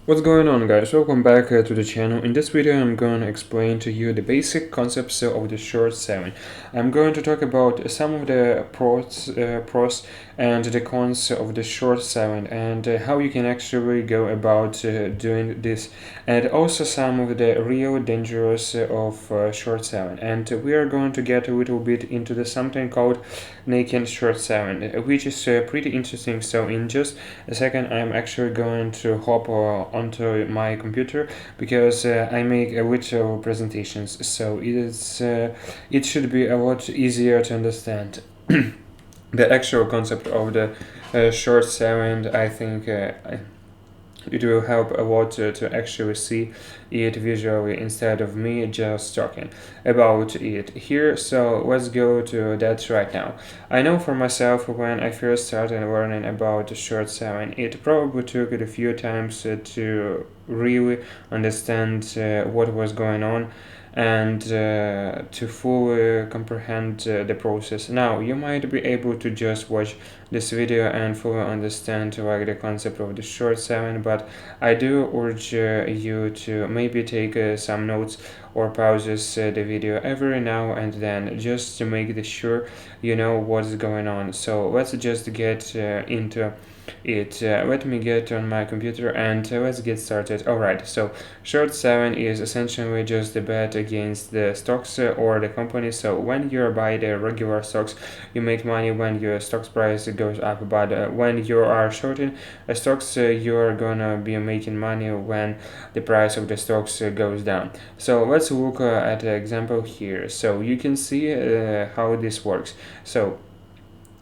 What's going on, guys? Welcome back to the channel. In this video I'm going to explain to you the basic concepts of the short selling. I'm going to talk about some of the pros and the cons of the short selling, and how you can actually go about doing this, and also some of the real dangers of short selling. And we are going to get a little bit into the something called naked short selling, which is pretty interesting. So in just a second I'm actually going to hop onto my computer because I make a virtual presentations, so it should be a lot easier to understand the actual concept of the short selling. I think it will help a lot to actually see it visually instead of me just talking about it here. So let's go to that right now. I know for myself, when I first started learning about short selling, it probably took it a few times to really understand what was going on and to fully comprehend the process. Now you might be able to just watch this video and fully understand like the concept of the short selling, but I do urge you to maybe take some notes or pauses the video every now and then, just to make sure you know what's going on. So let's just get into it. Let me get on my computer and let's get started. Alright, so short selling is essentially just a bet against the stocks or the company. So when you buy the regular stocks, you make money when your stock's price goes up, but when you are shorting stocks, you're gonna be making money when the price of the stocks goes down. So let's look at an example here, so you can see how this works. So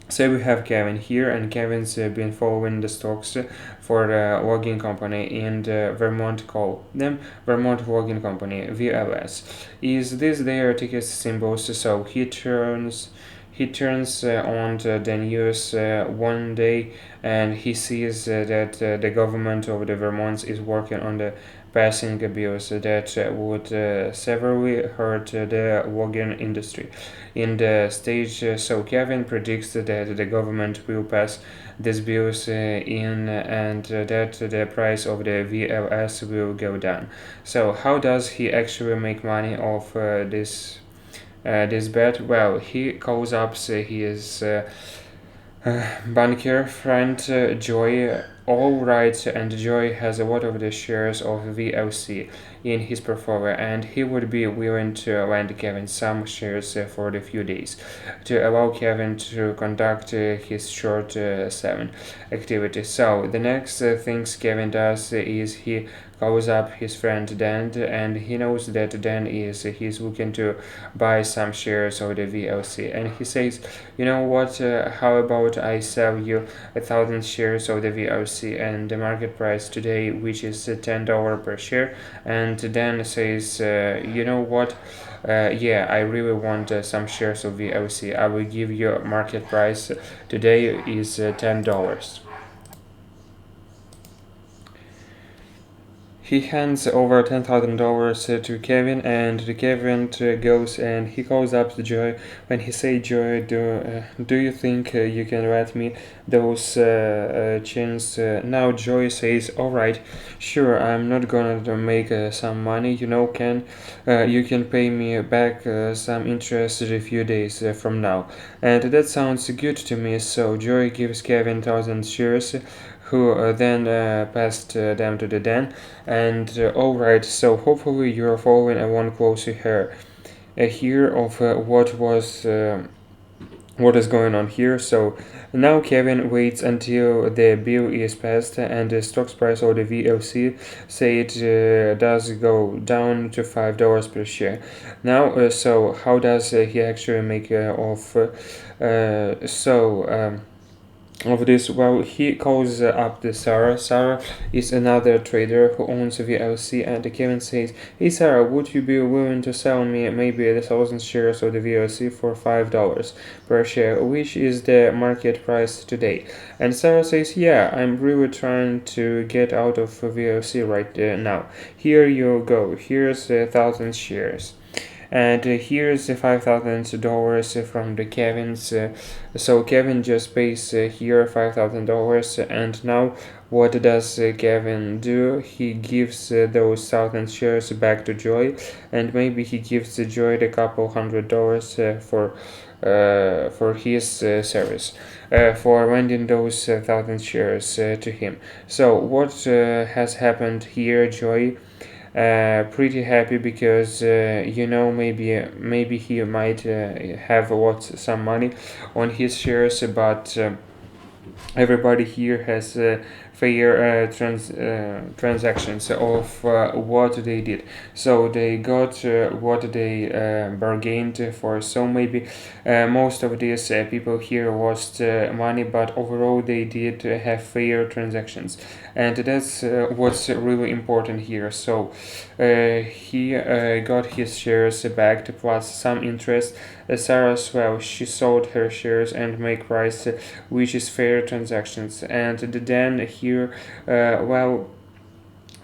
say we have Kevin here, and Kevin's been following the stocks for the logging company in Vermont. Call them Vermont Logging Company, VLS. Is this their ticket symbols? So he turns on the news one day, and he sees that the government of the Vermont is working on the passing bills that would severely hurt the logging industry in the stage. So Kevin predicts that the government will pass these bills in, and that the price of the VLS will go down. So how does he actually make money off this bet? Well, he calls up his banker friend Joy. All right, and Joy has a lot of the shares of VLC in his portfolio, and he would be willing to lend Kevin some shares for the few days to allow Kevin to conduct his short selling activity. So the next things Kevin does is he calls up his friend Dan, and he knows that Dan is he's looking to buy some shares of the VLC, and he says, you know what, how about I sell you 1,000 shares of the VLC, and the market price today, which is $10 per share. And Dan says, you know what, yeah, I really want some shares of VLC. I will give you market price today is $10. He hands over $10,000 to Kevin, and Kevin goes and he calls up to Joy. When he say, Joy, do you think you can let me those chains? Now Joy says, all right, sure, I'm not gonna make some money, Ken. You can pay me back some interest a few days from now. And that sounds good to me. So Joy gives Kevin 1,000 shares, who then passed them to the Dan. And alright, so hopefully you're following along closely here of what is going on here. So now Kevin waits until the bill is passed and the stock price of the VLC say it does go down to $5 per share. Now, so how does he actually make off? Of this? Well, he calls up the Sarah. Sarah is another trader who owns VLC, and Kevin says, hey Sarah, would you be willing to sell me maybe 1,000 shares of the VLC for $5 per share, which is the market price today? And Sarah says, yeah, I'm really trying to get out of VLC right now. Here you go, here's 1,000 shares. And here's the $5,000 from the Kevin's. So Kevin just pays here $5,000, and now what does Kevin do? He gives those 1,000 shares back to Joy, and maybe he gives Joy a couple $100 for his service, for lending those 1,000 shares to him. So what has happened here, Joy? Pretty happy because maybe he might have lost some money on his shares, but everybody here has fair transactions of what they did. So they got what they bargained for. So maybe most of these people here lost money, but overall they did have fair transactions, and that's what's really important here. So he got his shares back plus some interest. Sarah as well, she sold her shares and make price, which is fair transactions. And then here,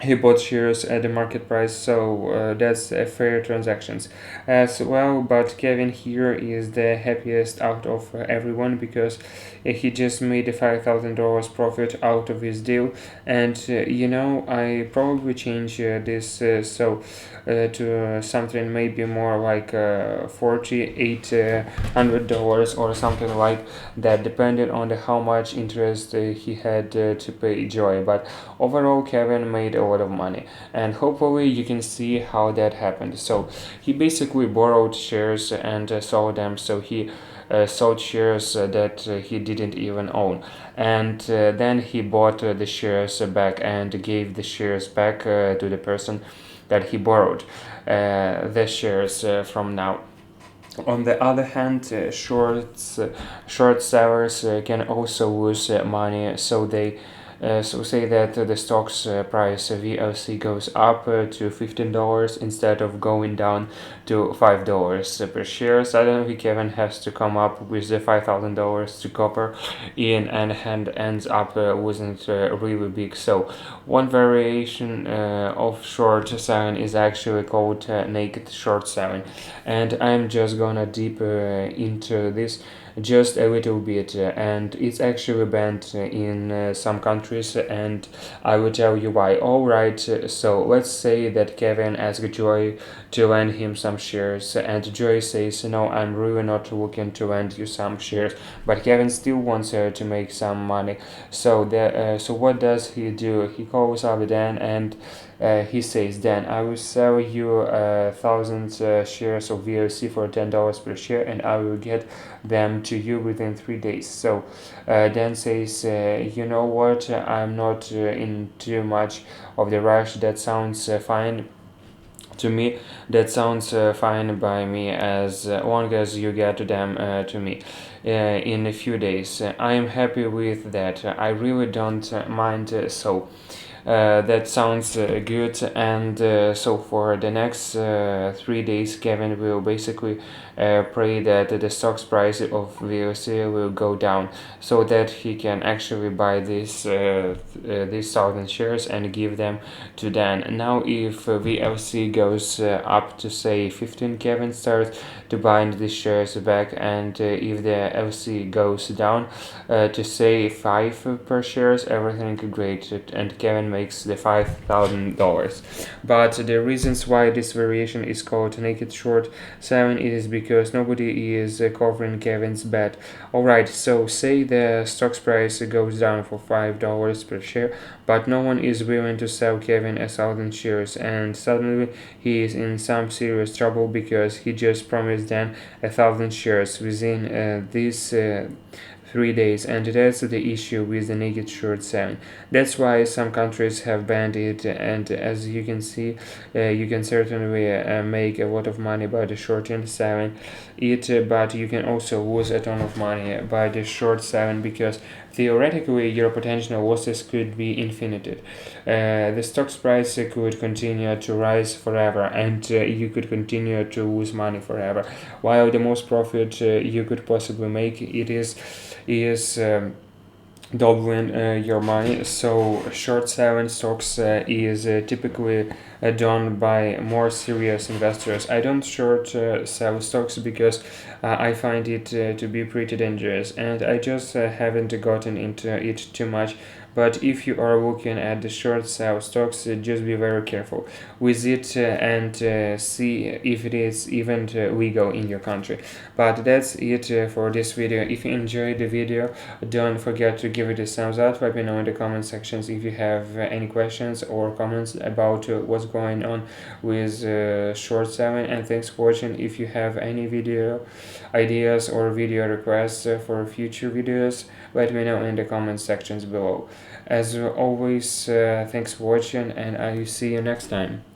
he bought shares at the market price, so that's fair transactions as well. But Kevin here is the happiest out of everyone because he just made a $5,000 profit out of his deal. And I probably change this to something maybe more like $4,800 or something like that, depending on how much interest he had to pay Joy. But overall, Kevin made a lot of money, and hopefully you can see how that happened. So he basically borrowed shares and sold them. So he sold shares that he didn't even own, and then he bought the shares back and gave the shares back to the person that he borrowed the shares from now. On the other hand, short sellers can also lose money. So they say that the stock's price VLC goes up to $15 instead of going down to $5 per share. Suddenly Kevin has to come up with the $5,000 to copper in, and ends up wasn't really big. So one variation of short selling is actually called naked short selling, and I'm just gonna deep into this just a little bit, and it's actually banned in some countries, and I will tell you why. Alright, so let's say that Kevin asked Joy to lend him some shares, and Joy says, no, I'm really not looking to lend you some shares, but Kevin still wants to make some money. So what does he do? He calls up Dan, and he says, Dan, I will sell you 1,000 shares of VLC for $10 per share, and I will get them to you within 3 days. So Dan says, you know what, I'm not in too much of the rush. That sounds fine to me. That sounds fine by me, as long as you get them to me in a few days. I am happy with that. I really don't mind. That sounds good. And so for the next 3 days, Kevin will basically pray that the stock's price of VLC will go down, so that he can actually buy these 1,000 shares and give them to Dan. Now, if VLC goes up to say 15, Kevin starts to buy these shares back, and if the LC goes down to say 5 per shares, everything great, and Kevin makes the $5,000. But the reasons why this variation is called naked short selling is because nobody is covering Kevin's bet. Alright, so say the stock's price goes down for $5 per share, but no one is willing to sell Kevin 1,000 shares, and suddenly he is in some serious trouble because he just promised them 1,000 shares within these 3 days, and that's the issue with the naked short selling. That's why some countries have banned it, and as you can see, you can certainly make a lot of money by the short selling it, but you can also lose a ton of money by the short selling, because theoretically your potential losses could be infinite. The stock's price could continue to rise forever, and you could continue to lose money forever, while the most profit you could possibly make is doubling your money. So short selling stocks is typically done by more serious investors. I don't short sell stocks because I find it to be pretty dangerous, and I just haven't gotten into it too much. But if you are looking at the short sell stocks, just be very careful with it and see if it is even legal in your country. But that's it for this video. If you enjoyed the video, don't forget to give it a thumbs up. Let me know in the comment sections if you have any questions or comments about what's going on with short selling. And thanks for watching. If you have any video ideas or video requests for future videos, let me know in the comment sections below. As always, thanks for watching, and I will see you next time.